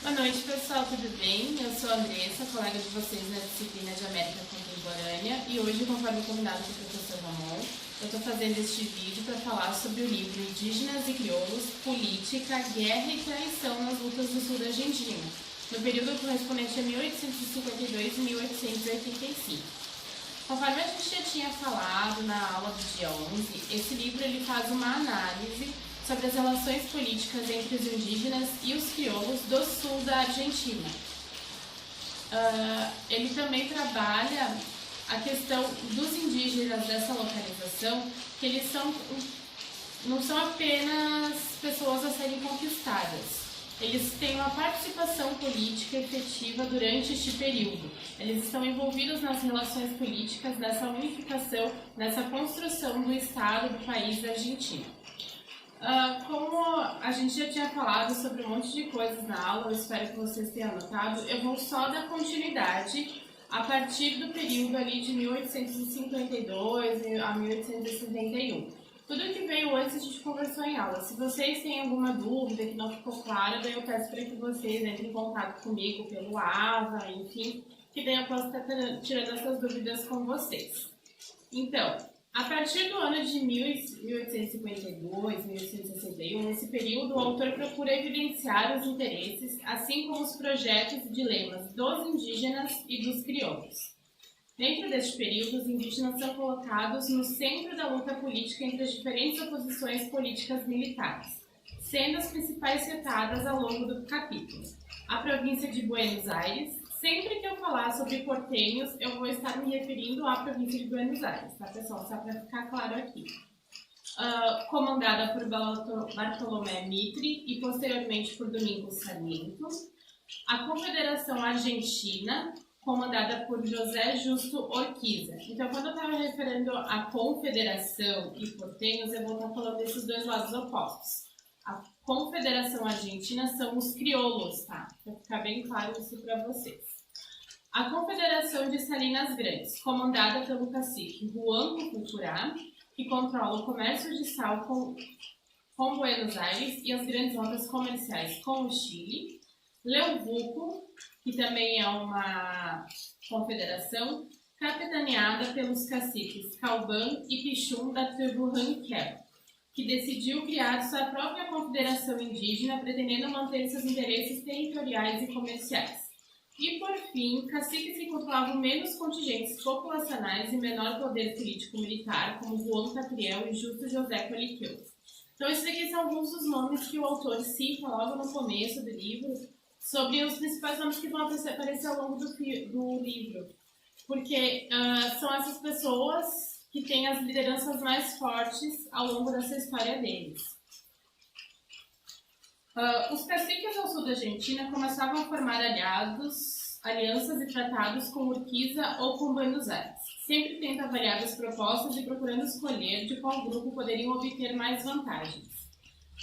Boa noite, pessoal, tudo bem? Eu sou a Andressa, colega de vocês na disciplina de América Contemporânea, e hoje, conforme combinado com o professor Ramon, eu estou fazendo este vídeo para falar sobre o livro Indígenas e Crioulos, Política, Guerra e Traição nas Lutas do Sul da Argentina, no período correspondente a 1852 e 1885. Conforme a gente já tinha falado na aula do dia 11, esse livro ele faz uma análise sobre as relações políticas entre os indígenas e os crioulos do sul da Argentina. Ele também trabalha a questão dos indígenas dessa localização, que eles não são apenas pessoas a serem conquistadas. Eles têm uma participação política efetiva durante este período. Eles estão envolvidos nas relações políticas, nessa unificação, nessa construção do Estado, do país da Argentina. Como a gente já tinha falado sobre um monte de coisas na aula, eu espero que vocês tenham anotado, eu vou só dar continuidade a partir do período ali de 1852 a 1871. Tudo que veio antes a gente conversou em aula. Se vocês têm alguma dúvida que não ficou clara, daí eu peço para que vocês entrem em contato comigo pelo AVA, enfim, que daí eu posso estar tirando essas dúvidas com vocês. Então, a partir do ano de 1852, 1861, nesse período, o autor procura evidenciar os interesses, assim como os projetos e dilemas dos indígenas e dos crioulos. Dentro deste período, os indígenas são colocados no centro da luta política entre as diferentes oposições políticas militares, sendo as principais citadas ao longo do capítulo. A província de Buenos Aires. Sempre que eu falar sobre porteños, eu vou estar me referindo à província de Buenos Aires, tá, pessoal? Só para ficar claro aqui. Comandada por Bartolomé Mitre e posteriormente por Domingos Sarmiento. A Confederação Argentina, comandada por José Justo Urquiza. Então, quando eu estava referindo à Confederação e porteños, eu vou estar falando desses dois lados opostos. A Confederação Argentina são os crioulos, tá? Para ficar bem claro isso para vocês. A Confederação de Salinas Grandes, comandada pelo cacique Juan Cucurá, que controla o comércio de sal com Buenos Aires e as grandes rotas comerciais com o Chile. Leuvuco, que também é uma confederação, capitaneada pelos caciques Calban e Pichum da tribo Ranquel, que decidiu criar sua própria confederação indígena, pretendendo manter seus interesses territoriais e comerciais. E, por fim, caciques que controlavam menos contingentes populacionais e menor poder político-militar, como Juan Catriel e Justo José Coliqueu. Então, esses aqui são alguns dos nomes que o autor cita logo no começo do livro, sobre os principais nomes que vão aparecer ao longo do livro. Porque são essas pessoas que têm as lideranças mais fortes ao longo dessa história deles. Os caciques ao sul da Argentina começavam a formar alianças e tratados com Urquiza ou com Buenos Aires, sempre tendo avaliado as propostas e procurando escolher de qual grupo poderiam obter mais vantagens.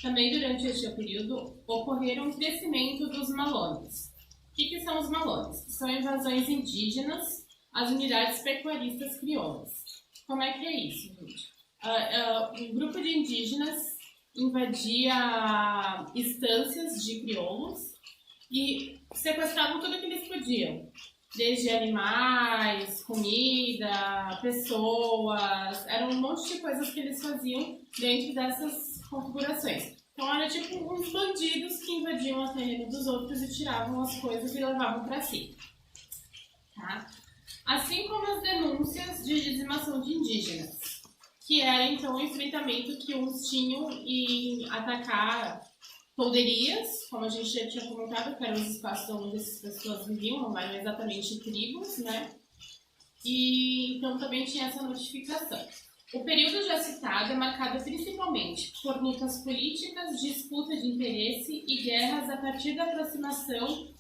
Também durante este período ocorreram um crescimento dos malones. O que são os malones? São invasões indígenas às unidades pecuaristas crioulas. Como é que é isso, gente? Um grupo de indígenas invadia estâncias de crioulos e sequestravam tudo que eles podiam, desde animais, comida, pessoas, era um monte de coisas que eles faziam dentro dessas configurações. Então era tipo uns bandidos que invadiam a terreno dos outros e tiravam as coisas e levavam para si. Tá? Assim como as denúncias de dizimação de indígenas, que era então o enfrentamento que uns tinham em atacar polderias, como a gente já tinha comentado, que eram os espaços onde essas pessoas viviam, não eram exatamente tribos, né? E então também tinha essa notificação. O período já citado é marcado principalmente por lutas políticas, disputa de interesse e guerras a partir da aproximação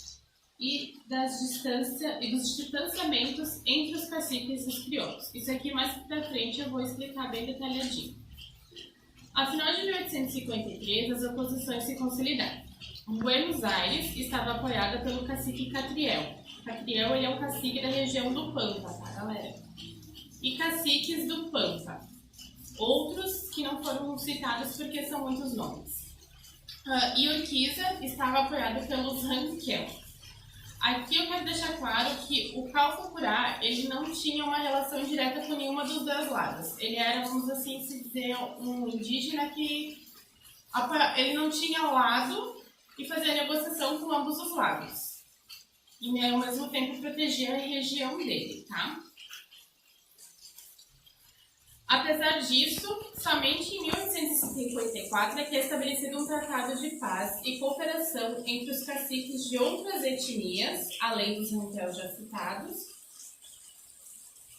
e dos distanciamentos entre os caciques e os crioulos. Isso aqui mais pra frente eu vou explicar bem detalhadinho. A final de 1853, as oposições se consolidaram. Buenos Aires estava apoiada pelo cacique Catriel. Catriel ele é um cacique da região do Pampa, tá, galera? E caciques do Pampa. Outros que não foram citados porque são muitos nomes. e Urquiza estava apoiado pelos Ranquel. Aqui eu quero deixar claro que o Calfucurá, ele não tinha uma relação direta com nenhuma dos dois lados. Ele era, vamos assim se dizer, um indígena que ele não tinha lado e fazia negociação com ambos os lados. E ao mesmo tempo protegia a região dele, tá? Apesar disso, somente em 1854 é que é estabelecido um tratado de paz e cooperação entre os caciques de outras etnias, além dos ranquel já citados,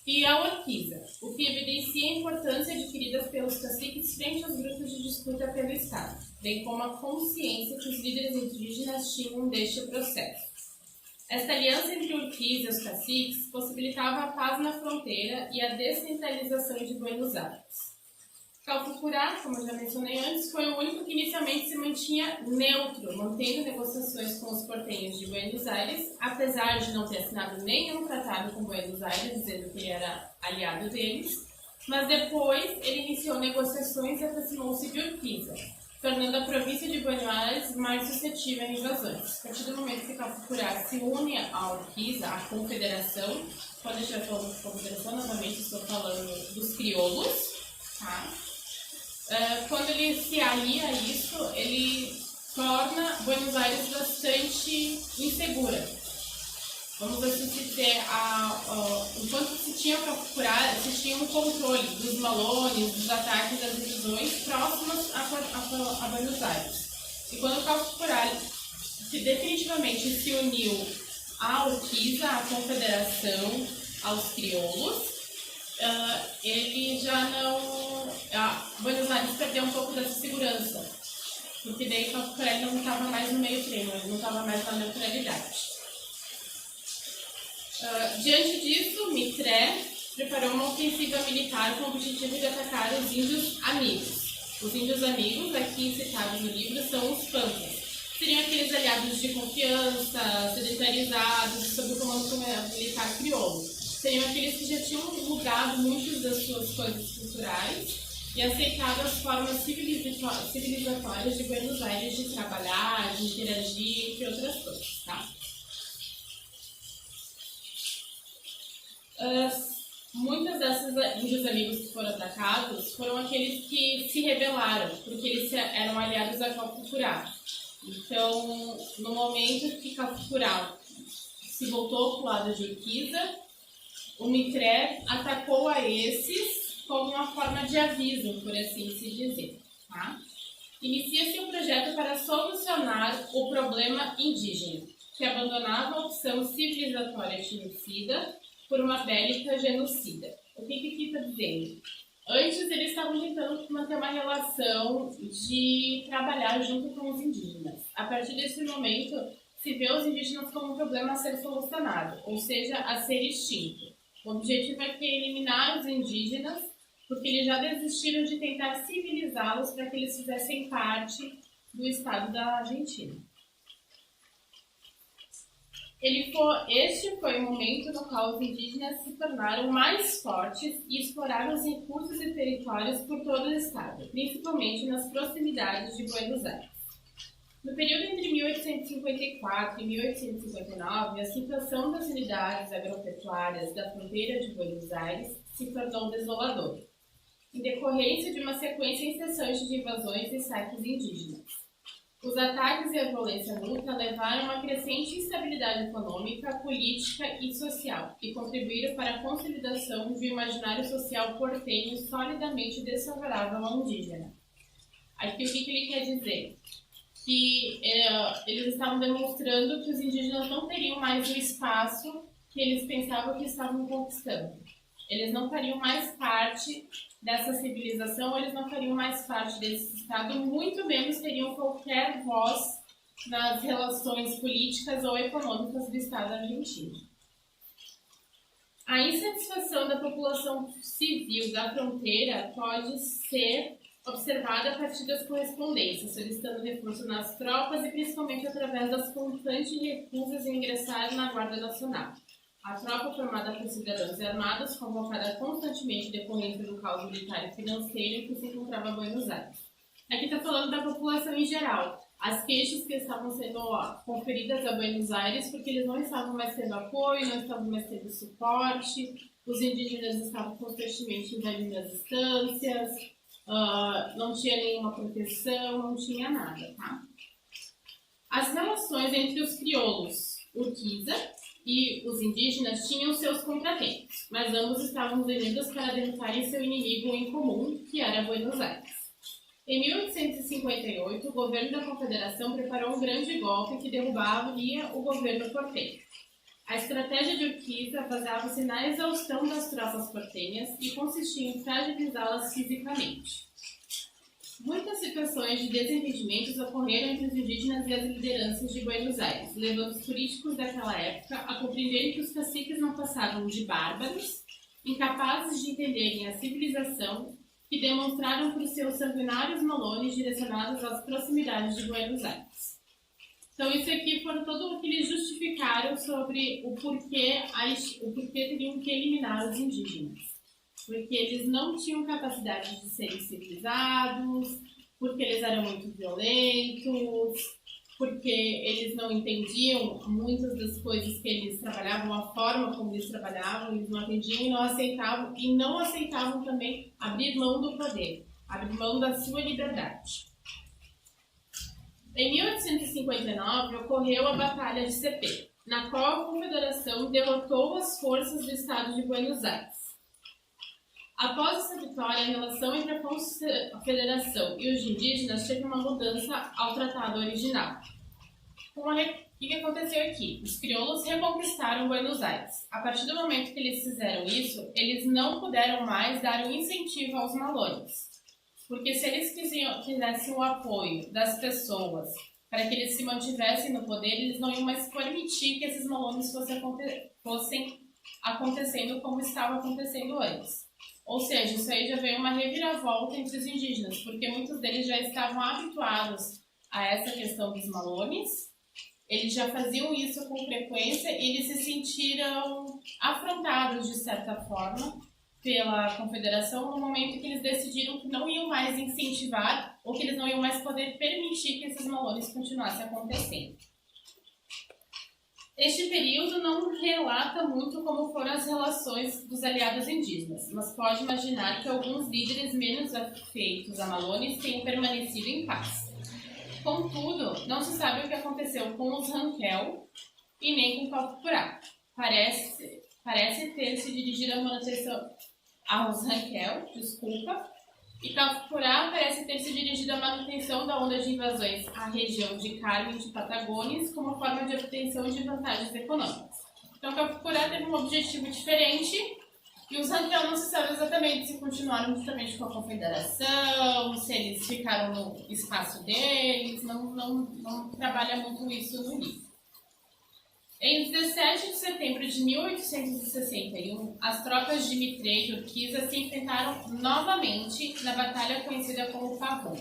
e a Urquiza, o que evidencia a importância adquirida pelos caciques frente aos grupos de disputa pelo Estado, bem como a consciência que os líderes indígenas tinham deste processo. Esta aliança entre Urquiza e os caciques possibilitava a paz na fronteira e a descentralização de Buenos Aires. Calfucurá, como eu já mencionei antes, foi o único que inicialmente se mantinha neutro, mantendo negociações com os portenhos de Buenos Aires, apesar de não ter assinado nenhum tratado com Buenos Aires, dizendo que ele era aliado deles, mas depois ele iniciou negociações e aproximou-se de Urquiza, tornando a província de Buenos Aires mais suscetível a invasões. A partir do momento que Calfucurá se une à Urquiza, à confederação, quando a gente vai falando de confederação, novamente estou falando dos crioulos, tá? Quando ele se alia a isso, ele torna Buenos Aires bastante insegura. Vamos assim dizer, enquanto se tinha Calfucurá, se tinha um controle dos malones, dos ataques, das divisões próximas a Buenos Aires. E quando Calfucurá definitivamente se uniu à Urquiza, à confederação, aos crioulos, ele já não... Buenos Aires perdeu um pouco dessa segurança, porque daí Calfucurá não estava mais no meio termo, ele não estava mais na neutralidade. Diante disso, Mitre preparou uma ofensiva militar com o objetivo de atacar os índios amigos. Os índios amigos, aqui citados no livro, são os Pampas. Seriam aqueles aliados de confiança, sedentarizados, sob o comando militar crioulo. Seriam aqueles que já tinham mudado muitas das suas coisas culturais e aceitado as formas civilizatórias de Buenos Aires de trabalhar, de interagir, entre outras coisas, tá? Muitos desses índios amigos que foram atacados foram aqueles que se rebelaram, porque eles eram aliados a Calfucurá. Então, no momento que Calfucurá se voltou para o lado de Urquiza, o Mitre atacou a esses como uma forma de aviso, por assim se dizer. Tá? Inicia-se um projeto para solucionar o problema indígena, que abandonava a opção civilizatória etnicida por uma bélica genocida. O que aqui está dizendo? Antes eles estavam tentando manter uma relação de trabalhar junto com os indígenas. A partir desse momento, se vê os indígenas como um problema a ser solucionado, ou seja, a ser extinto. O objetivo é que eliminar os indígenas, porque eles já desistiram de tentar civilizá-los para que eles fizessem parte do estado da Argentina. Este foi o momento no qual os indígenas se tornaram mais fortes e exploraram os recursos e territórios por todo o estado, principalmente nas proximidades de Buenos Aires. No período entre 1854 e 1859, a situação das unidades agropecuárias da fronteira de Buenos Aires se tornou desoladora, em decorrência de uma sequência incessante de invasões e saques indígenas. Os ataques e a violência bruta levaram a uma crescente instabilidade econômica, política e social e contribuíram para a consolidação de um imaginário social portenho solidamente desfavorável ao indígena. Aqui o que ele quer dizer? Que eles estavam demonstrando que os indígenas não teriam mais o espaço que eles pensavam que estavam conquistando. Eles não fariam mais parte dessa civilização, eles não fariam mais parte desse estado, muito menos teriam qualquer voz nas relações políticas ou econômicas do estado argentino. A insatisfação da população civil da fronteira pode ser observada a partir das correspondências, solicitando reforço nas tropas e principalmente através das constantes recusas em ingressar na Guarda Nacional. A tropa formada por cidadãos armados, convocada constantemente decorrente do caos militar e financeiro que se encontrava em Buenos Aires. Aqui está falando da população em geral. as queixas que estavam sendo conferidas a Buenos Aires, porque eles não estavam mais tendo apoio, não estavam mais tendo suporte, os indígenas estavam constantemente invadindo as estâncias, não tinha nenhuma proteção, não tinha nada, tá? As relações entre os crioulos Urquiza e os indígenas tinham seus contratempos, mas ambos estavam unidos para derrotarem seu inimigo em comum, que era Buenos Aires. Em 1858, o governo da Confederação preparou um grande golpe que derrubaria o governo portenho. A estratégia de Urquiza baseava-se na exaustão das tropas portenhas e consistia em fragilizá-las fisicamente. Muitas situações de desentendimentos ocorreram entre os indígenas e as lideranças de Buenos Aires, levando os políticos daquela época a compreenderem que os caciques não passavam de bárbaros, incapazes de entenderem a civilização, que demonstraram por seus sanguinários malones direcionados às proximidades de Buenos Aires. Então, isso aqui foram tudo o que eles justificaram sobre o porquê teriam que eliminar os indígenas. Porque eles não tinham capacidade de serem civilizados, porque eles eram muito violentos, porque eles não entendiam muitas das coisas que eles trabalhavam, a forma como eles trabalhavam, eles não entendiam e não aceitavam também abrir mão do poder, abrir mão da sua liberdade. Em 1859 ocorreu a Batalha de Cepeda, na qual a Confederação derrotou as forças do estado de Buenos Aires. Após essa vitória, a relação entre a Confederação e os indígenas teve uma mudança ao tratado original. O que aconteceu aqui? Os crioulos reconquistaram Buenos Aires. A partir do momento que eles fizeram isso, eles não puderam mais dar um incentivo aos malones. Porque se eles quisessem o apoio das pessoas para que eles se mantivessem no poder, eles não iam mais permitir que esses malones fossem acontecendo como estava acontecendo antes. Ou seja, isso aí já veio uma reviravolta entre os indígenas, porque muitos deles já estavam habituados a essa questão dos malones, eles já faziam isso com frequência e eles se sentiram afrontados, de certa forma, pela Confederação no momento que eles decidiram que não iam mais incentivar ou que eles não iam mais poder permitir que esses malones continuassem acontecendo. Este período não relata muito como foram as relações dos aliados indígenas, mas pode imaginar que alguns líderes menos afeitos a malones tenham permanecido em paz. Contudo, não se sabe o que aconteceu com os Ranquel e nem com Calfurá. Parece ter se dirigido a manutenção aos Ranquel, e Calfurá parece ter se dirigido à manutenção da onda de invasões à região de Carmen de Patagones como forma de obtenção de vantagens econômicas. Então, Calfurá teve um objetivo diferente e os Ranquel não se sabe exatamente se continuaram justamente com a Confederação, se eles ficaram no espaço deles, não trabalha muito isso no livro. Em 17 de setembro de 1861, as tropas de Mitre e Urquiza se enfrentaram novamente na batalha conhecida como Pavón,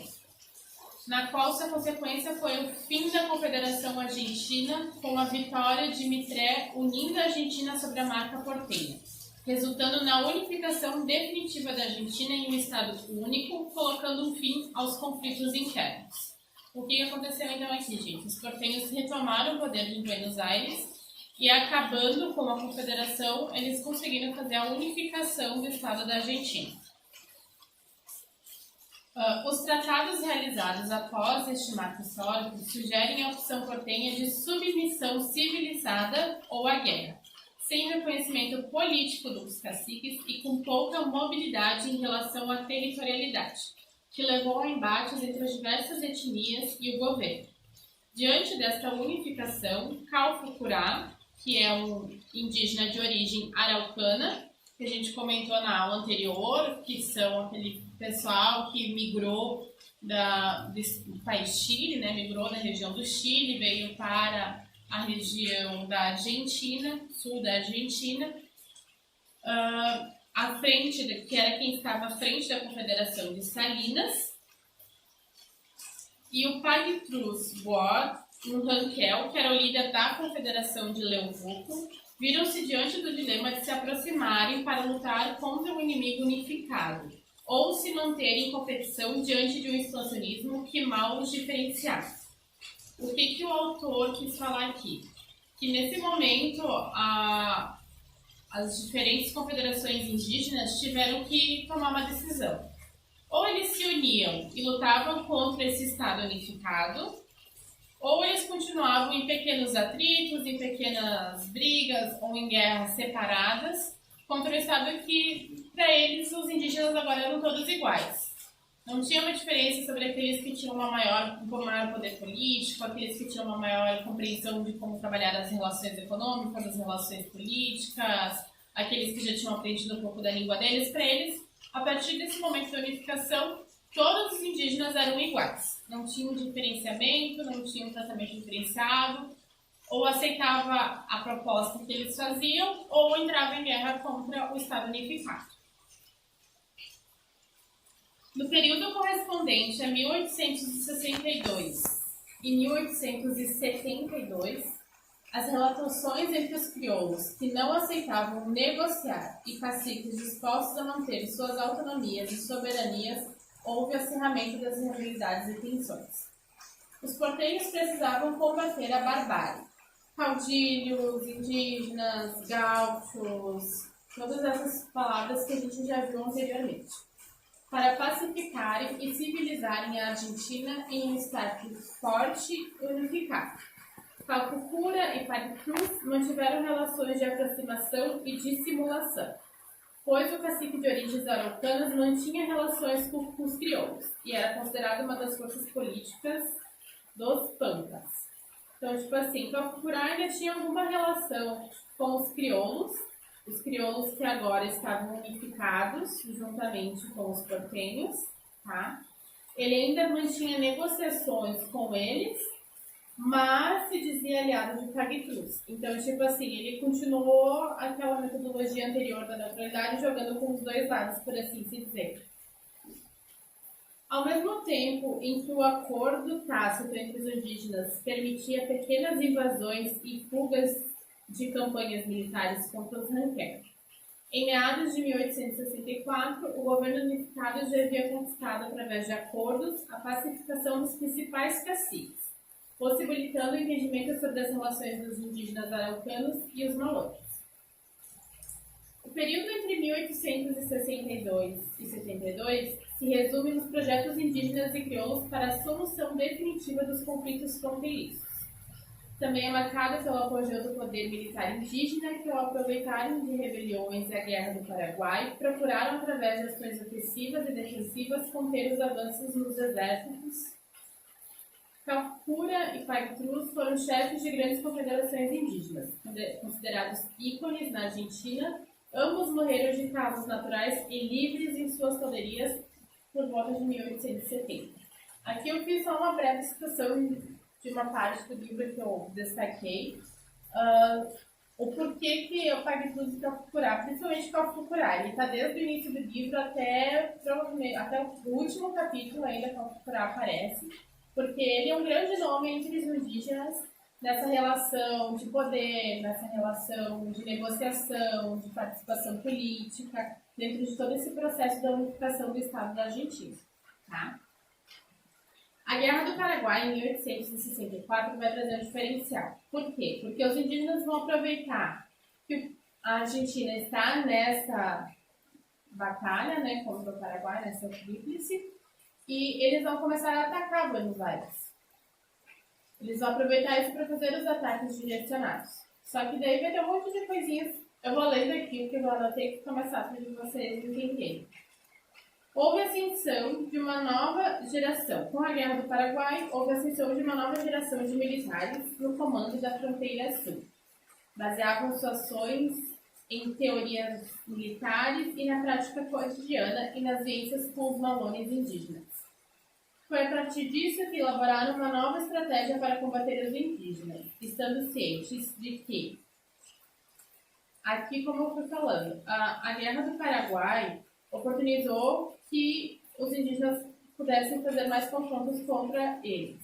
na qual sua consequência foi o fim da Confederação Argentina com a vitória de Mitre unindo a Argentina sobre a marca portenha, resultando na unificação definitiva da Argentina em um estado único, colocando um fim aos conflitos internos. O que aconteceu então aqui, gente? Os portenhos retomaram o poder de Buenos Aires e, acabando com a Confederação, eles conseguiram fazer a unificação do estado da Argentina. Os tratados realizados após este marco histórico sugerem a opção portenha de submissão civilizada ou à guerra, sem reconhecimento político dos caciques e com pouca mobilidade em relação à territorialidade, que levou a embates entre as diversas etnias e o governo. Diante desta unificação, Calfucurá, que é um indígena de origem araucana, que a gente comentou na aula anterior, que são aquele pessoal que migrou do país Chile, né? Migrou da região do Chile, veio para a região da Argentina, sul da Argentina, à frente, que era quem estava à frente da Confederação de Salinas, e o Pagtrus Boar, um Ranquel, que era o líder da Confederação de Leuvuco, viram-se diante do dilema de se aproximarem para lutar contra um inimigo unificado, ou se manterem em competição diante de um expansionismo que mal os diferenciasse. O que o autor quis falar aqui? Que nesse momento as diferentes confederações indígenas tiveram que tomar uma decisão. Ou eles se uniam e lutavam contra esse Estado unificado, ou eles continuavam em pequenos atritos, em pequenas brigas ou em guerras separadas contra o Estado que, para eles, os indígenas agora eram todos iguais. Não tinha uma diferença sobre aqueles que tinham um maior poder político, aqueles que tinham uma maior compreensão de como trabalhar as relações econômicas, as relações políticas, aqueles que já tinham aprendido um pouco da língua deles. Para eles, a partir desse momento da unificação, todos os indígenas eram iguais. Não tinham diferenciamento, não tinham tratamento diferenciado, ou aceitava a proposta que eles faziam, ou entrava em guerra contra o Estado unificado. No período correspondente a 1862 e 1872, as relações entre os crioulos que não aceitavam negociar e caciques dispostos a manter suas autonomias e soberanias, houve acirramento das rivalidades e tensões. Os portenhos precisavam combater a barbárie. Caudilhos, indígenas, gaúchos, todas essas palavras que a gente já viu anteriormente, para pacificarem e civilizarem a Argentina em um status forte e unificado. Calfucura e Paricruz mantiveram relações de aproximação e dissimulação, pois o cacique de origens araucanas mantinha relações com os crioulos e era considerado uma das forças políticas dos Pampas. Então, tipo assim, Calfucura ainda tinha alguma relação com os crioulos que agora estavam unificados juntamente com os portenhos, tá? Ele ainda mantinha negociações com eles, mas se dizia aliado de Paricruz. Então, tipo assim, ele continuou aquela metodologia anterior da neutralidade, jogando com os dois lados, por assim se dizer. Ao mesmo tempo em que o acordo tácito entre os indígenas permitia pequenas invasões e fugas de campanhas militares contra os ranquer, em meados de 1864, o governo unificado já havia conquistado, através de acordos, a pacificação dos principais caciques, possibilitando o entendimento sobre as relações dos indígenas araucanos e os malocos. O período entre 1862 e 72 se resume nos projetos indígenas e crioulos para a solução definitiva dos conflitos fronteiriços. Também é marcado pelo apogeu do poder militar indígena, que, ao aproveitarem de rebeliões e a Guerra do Paraguai, procuraram, através de ações ofensivas e defensivas, conter os avanços nos exércitos. Calfucura e Paricruz foram chefes de grandes confederações indígenas, considerados ícones na Argentina. Ambos morreram de causas naturais e livres em suas calderias por volta de 1870. Aqui eu fiz só uma breve citação de uma parte do livro que eu destaquei, o porquê que o Paricruz e Calfucura, principalmente Calfucura, ele está desde o início do livro até o último capítulo ainda Calfucura aparece, porque ele é um grande nome entre os indígenas nessa relação de poder, nessa relação de negociação, de participação política, dentro de todo esse processo da unificação do Estado da Argentina. Tá? A Guerra do Paraguai, em 1864, vai trazer um diferencial. Por quê? Porque os indígenas vão aproveitar que a Argentina está nessa batalha, né, contra o Paraguai, nessa tríplice, e eles vão começar a atacar Buenos Aires. Eles vão aproveitar isso para fazer os ataques direcionados. Só que daí vai ter um monte de coisinhas. Eu vou lendo aqui, porque eu anotei que fica mais fácil de vocês entenderem. Houve a ascensão de uma nova geração. Com a Guerra do Paraguai, houve a ascensão de uma nova geração de militares no comando da fronteira sul. Baseavam suas ações em teorias militares e na prática cotidiana e nas ciências com os malones indígenas. Foi a partir disso que elaboraram uma nova estratégia para combater os indígenas, estando cientes de que, aqui como eu fui falando, a Guerra do Paraguai oportunizou que os indígenas pudessem fazer mais confrontos contra eles,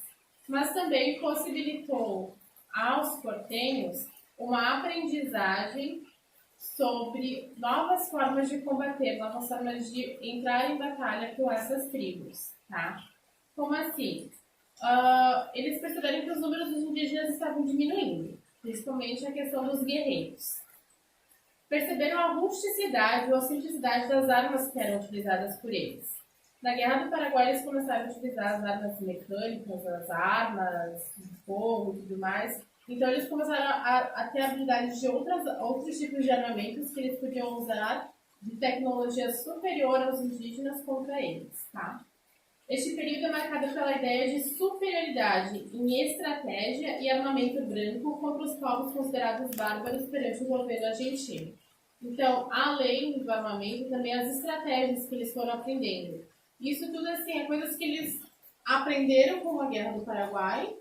mas também possibilitou aos portenhos uma aprendizagem sobre novas formas de combater, novas formas de entrar em batalha com essas tribos, tá? Como assim? eles perceberam que os números dos indígenas estavam diminuindo, principalmente a questão dos guerreiros. Perceberam a rusticidade ou a simplicidade das armas que eram utilizadas por eles. Na Guerra do Paraguai, eles começaram a utilizar as armas mecânicas, as armas de fogo e tudo mais. Então, eles começaram a ter habilidade de outros tipos de armamentos que eles podiam usar de tecnologia superior aos indígenas contra eles, tá? Este período é marcado pela ideia de superioridade em estratégia e armamento branco contra os povos considerados bárbaros perante o governo argentino. Então, além do armamento, também as estratégias que eles foram aprendendo. Isso tudo, assim, é coisas que eles aprenderam com a Guerra do Paraguai,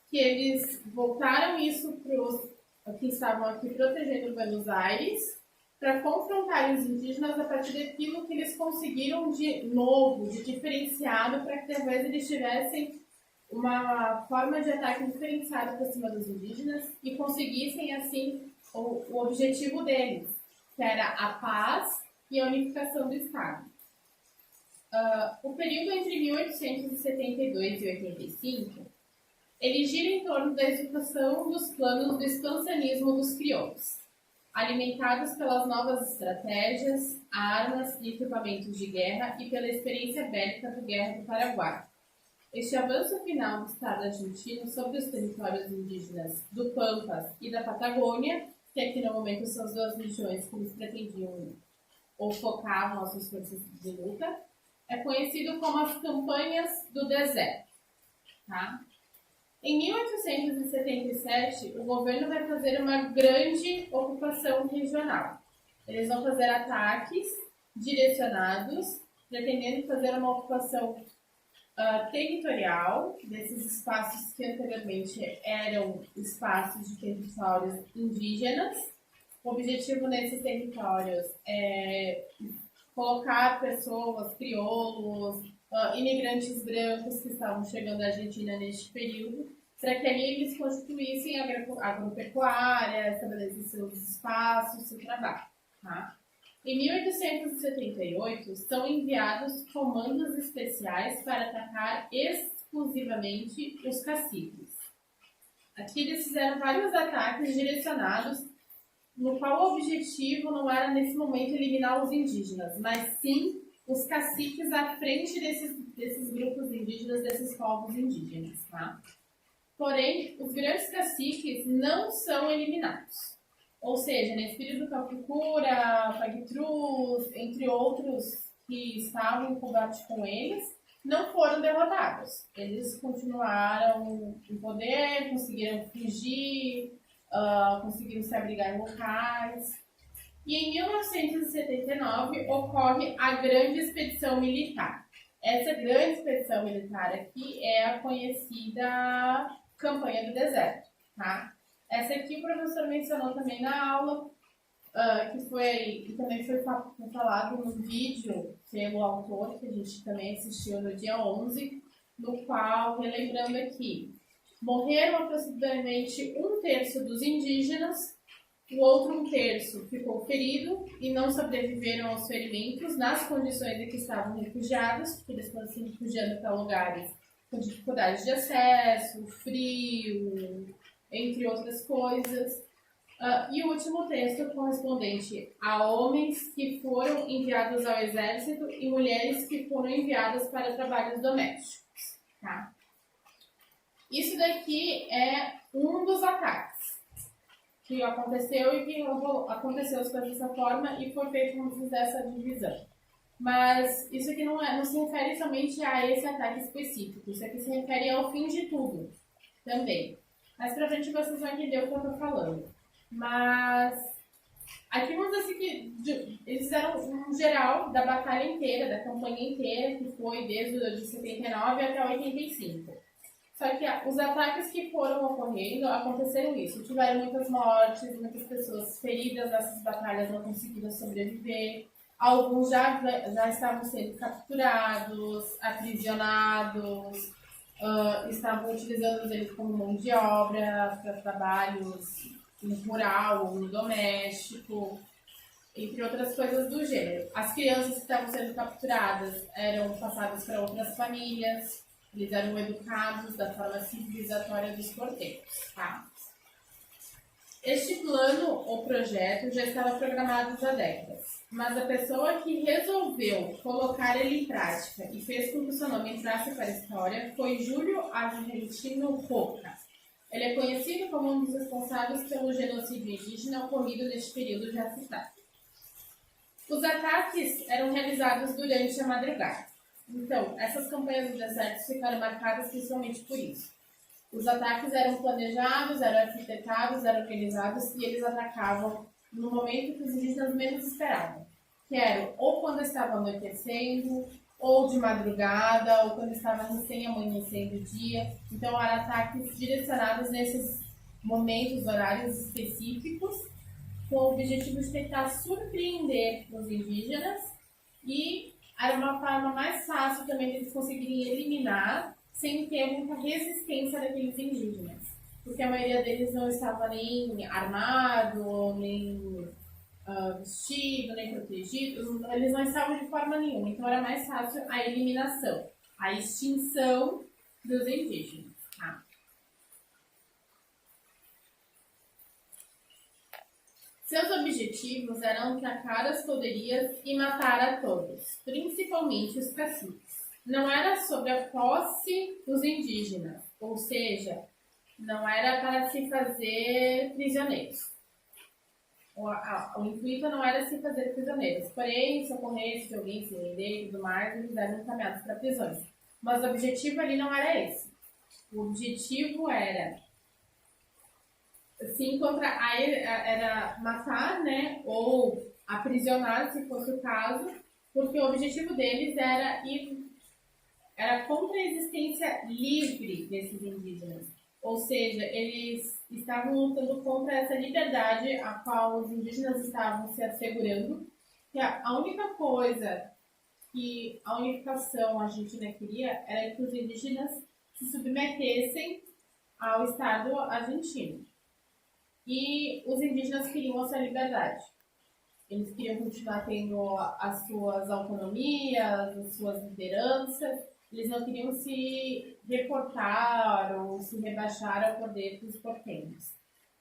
que eles voltaram isso para os que estavam aqui protegendo Buenos Aires, para confrontar os indígenas a partir daquilo que eles conseguiram de novo, de diferenciado, para que talvez eles tivessem uma forma de ataque diferenciada para cima dos indígenas e conseguissem, assim, o objetivo deles, que era a paz e a unificação do Estado. O período entre 1872 e 85, ele gira em torno da execução dos planos do expansionismo dos crioulos, alimentados pelas novas estratégias, armas e equipamentos de guerra e pela experiência bélica da Guerra do Paraguai. Este avanço final do Estado argentino sobre os territórios indígenas do Pampas e da Patagônia, que aqui no momento são as duas regiões que eles pretendiam ou focavam as suas forças de luta, é conhecido como as Campanhas do Deserto. Tá? Em 1877, o governo vai fazer uma grande ocupação regional. Eles vão fazer ataques direcionados, pretendendo fazer uma ocupação territorial desses espaços que anteriormente eram espaços de territórios indígenas. O objetivo nesses territórios é colocar pessoas, crioulos, imigrantes brancos que estavam chegando à Argentina neste período, para que ali eles constituíssem agropecuária, estabelecessem seus espaços, seu trabalho. Tá? Em 1878, são enviados comandos especiais para atacar exclusivamente os caciques. Aqui eles fizeram vários ataques direcionados, no qual o objetivo não era, nesse momento, eliminar os indígenas, mas sim os caciques à frente desses grupos indígenas, desses povos indígenas. Tá? Porém, os grandes caciques não são eliminados. Ou seja, nesse período Capicura, Pagtrus, entre outros que estavam em combate com eles, não foram derrotados. Eles continuaram em poder, conseguiram fugir, conseguiram se abrigar em locais. E em 1979 ocorre a Grande Expedição Militar. Essa grande expedição militar aqui é a conhecida Campanha do Deserto. Tá? Essa aqui o professor mencionou também na aula, que também foi falado no vídeo pelo autor, que a gente também assistiu no dia 11, no qual, relembrando aqui, morreram aproximadamente 1/3 dos indígenas, o outro 1/3 ficou ferido e não sobreviveram aos ferimentos nas condições em que estavam refugiados, porque eles foram se refugiando para lugares com dificuldade de acesso, frio, entre outras coisas. E o último texto correspondente a homens que foram enviados ao exército e mulheres que foram enviadas para trabalhos domésticos. Tá? Isso daqui é um dos ataques que aconteceu e que aconteceu dessa forma e foi feito, como dizer, essa divisão. Mas isso aqui não se refere somente a esse ataque específico, isso aqui se refere ao fim de tudo também. Mais pra frente vocês vão entender o que eu estou falando. Mas aqui vamos dizer assim que eles fizeram um geral da batalha inteira, da campanha inteira, que foi desde o de 79 até 85. Só que os ataques que foram ocorrendo, aconteceram isso. Tiveram muitas mortes, muitas pessoas feridas nessas batalhas não conseguiram sobreviver. Alguns já estavam sendo capturados, aprisionados, estavam utilizando eles como mão de obra para trabalhos no rural ou no doméstico, entre outras coisas do gênero. As crianças que estavam sendo capturadas eram passadas para outras famílias. Eles eram educados da forma civilizatória dos porteiros, tá? Este plano ou projeto já estava programado há décadas, mas a pessoa que resolveu colocar ele em prática e fez com que o seu nome entrasse para a história foi Júlio Argentino Roca. Ele é conhecido como um dos responsáveis pelo genocídio indígena ocorrido neste período já citado. Os ataques eram realizados durante a madrugada. Então, essas campanhas do deserto ficaram marcadas principalmente por isso. Os ataques eram planejados, eram arquitetados, eram organizados e eles atacavam no momento que os indígenas menos esperavam, que era ou quando estava anoitecendo, ou de madrugada, ou quando estava recém-amanhecendo o dia. Então, eram ataques direcionados nesses momentos, horários específicos, com o objetivo de tentar surpreender os indígenas e era uma forma mais fácil também de eles conseguirem eliminar sem ter muita resistência daqueles indígenas. Porque a maioria deles não estava nem armado, nem vestido, nem protegido, eles não estavam de forma nenhuma. Então era mais fácil a eliminação, a extinção dos indígenas. Tá? Seus objetivos eram atacar as poderrias e matar a todos, principalmente os caciques. Não era sobre a posse dos indígenas, ou seja, não era para se fazer prisioneiros. O intuito não era se fazer prisioneiros, porém, se ocorresse de alguém se render e tudo mais, eles eram encaminhados para prisões. Mas o objetivo ali não era esse. O objetivo era se encontrar, era matar, né, ou aprisionar, se fosse o caso, porque o objetivo deles era contra a existência livre desses indígenas. Ou seja, eles estavam lutando contra essa liberdade a qual os indígenas estavam se assegurando, que a única coisa que a unificação argentina queria era que os indígenas se submetessem ao Estado argentino. E os indígenas queriam a sua liberdade. Eles queriam continuar tendo as suas autonomias, as suas lideranças. Eles não queriam se reportar ou se rebaixar ao poder dos portenhos.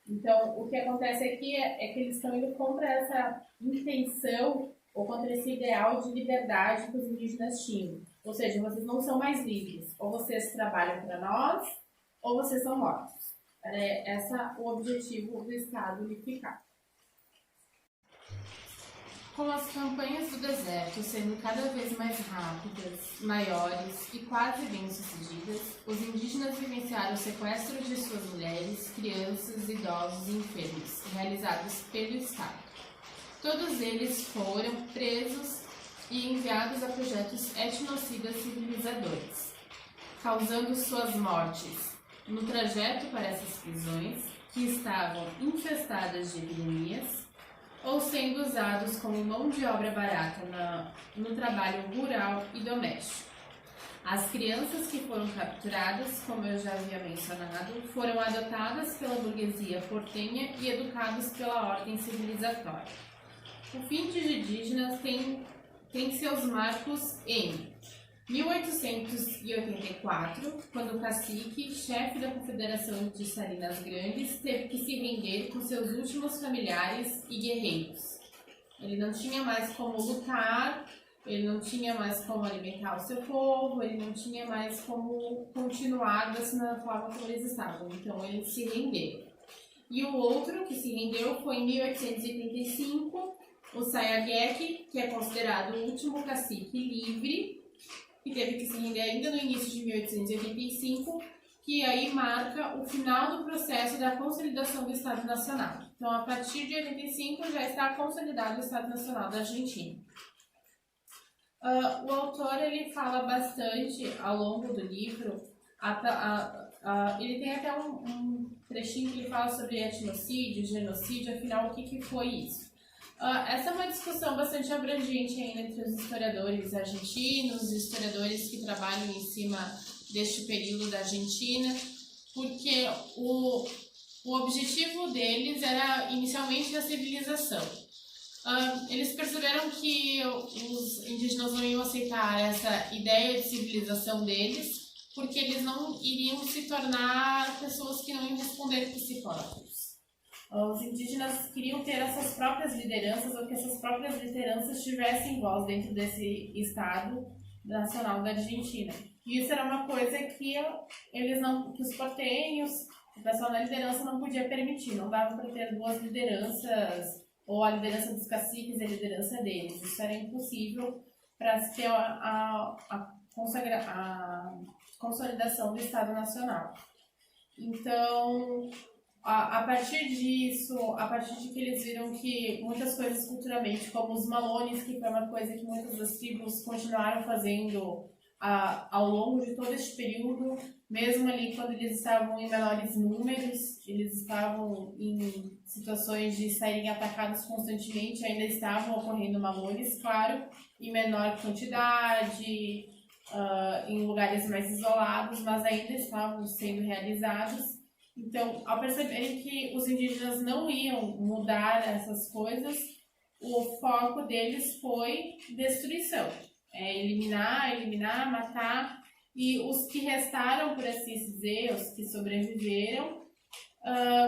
Então, o que acontece aqui é que eles estão indo contra essa intenção ou contra esse ideal de liberdade que os indígenas tinham. Ou seja, vocês não são mais livres. Ou vocês trabalham para nós, ou vocês são mortos. Era esse o objetivo do Estado unificado. Com as campanhas do deserto sendo cada vez mais rápidas, maiores e quase bem-sucedidas, os indígenas vivenciaram o sequestro de suas mulheres, crianças, idosos e enfermos, realizados pelo Estado. Todos eles foram presos e enviados a projetos etnocidas civilizadores, causando suas mortes no trajeto para essas prisões, que estavam infestadas de epidemias, ou sendo usados como mão de obra barata no trabalho rural e doméstico. As crianças que foram capturadas, como eu já havia mencionado, foram adotadas pela burguesia portenha e educados pela ordem civilizatória. O fim de indígenas tem seus marcos em 1884, quando o cacique, chefe da Confederação de Salinas Grandes, teve que se render com seus últimos familiares e guerreiros. Ele não tinha mais como lutar, ele não tinha mais como alimentar o seu povo, ele não tinha mais como continuar da forma como eles estavam. Então, ele se rendeu. E o outro que se rendeu foi em 1885, o Sayagueque, que é considerado o último cacique livre, que teve que se render ainda no início de 1885, que aí marca o final do processo da consolidação do Estado Nacional. Então, a partir de 85 já está consolidado o Estado Nacional da Argentina. O autor ele fala bastante ao longo do livro, ele tem até um trechinho que ele fala sobre etnocídio, genocídio, afinal, o que foi isso? Essa é uma discussão bastante abrangente ainda entre os historiadores argentinos, historiadores que trabalham em cima deste período da Argentina, porque o objetivo deles era inicialmente a civilização. Eles perceberam que os indígenas não iam aceitar essa ideia de civilização deles, porque eles não iriam se tornar pessoas que não iam responder por si próprios. Os indígenas queriam ter essas próprias lideranças, ou que essas próprias lideranças tivessem voz dentro desse Estado nacional da Argentina. E isso era uma coisa que eles não, que os porteños, o pessoal da liderança não podia permitir. Não dava para ter duas lideranças, ou a liderança dos caciques e a liderança deles. Isso era impossível para se ter a consolidação do Estado Nacional. Então, a partir disso, a partir de que eles viram que muitas coisas culturalmente, como os malones, que foi uma coisa que muitas das tribos continuaram fazendo ao longo de todo este período, mesmo ali quando eles estavam em menores números, eles estavam em situações de serem atacados constantemente, ainda estavam ocorrendo malones, claro, em menor quantidade, em lugares mais isolados, mas ainda estavam sendo realizados. Então, ao perceberem que os indígenas não iam mudar essas coisas, o foco deles foi destruição. Eliminar, matar. E os que restaram, por assim dizer, os que sobreviveram,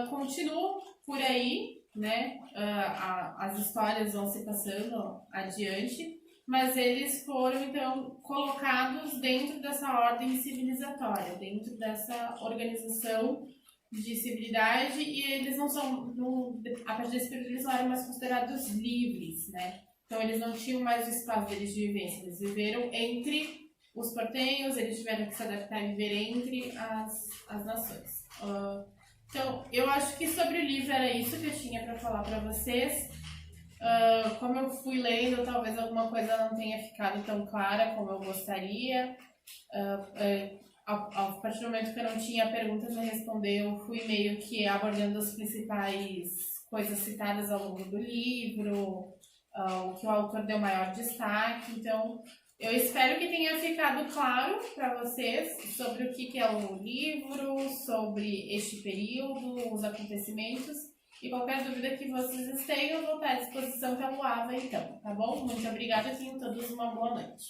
continuam por aí, né? As histórias vão se passando adiante, mas eles foram, então, colocados dentro dessa ordem civilizatória, dentro dessa organização de civilidade, e eles não são, a partir desse período, eles não eram mais considerados livres, né? Então, eles não tinham mais o espaço deles de vivência, eles viveram entre os porteños, eles tiveram que se adaptar e viver entre as nações. Então, eu acho que sobre o livro era isso que eu tinha para falar para vocês. Como eu fui lendo, talvez alguma coisa não tenha ficado tão clara como eu gostaria. A partir do momento que eu não tinha perguntas a responder, eu fui meio que abordando as principais coisas citadas ao longo do livro, o que o autor deu maior destaque. Então, eu espero que tenha ficado claro para vocês sobre o que é o livro, sobre este período, os acontecimentos. E qualquer dúvida que vocês tenham, eu vou estar à disposição pelo AVA, então, tá bom? Muito obrigada, tenham todos uma boa noite.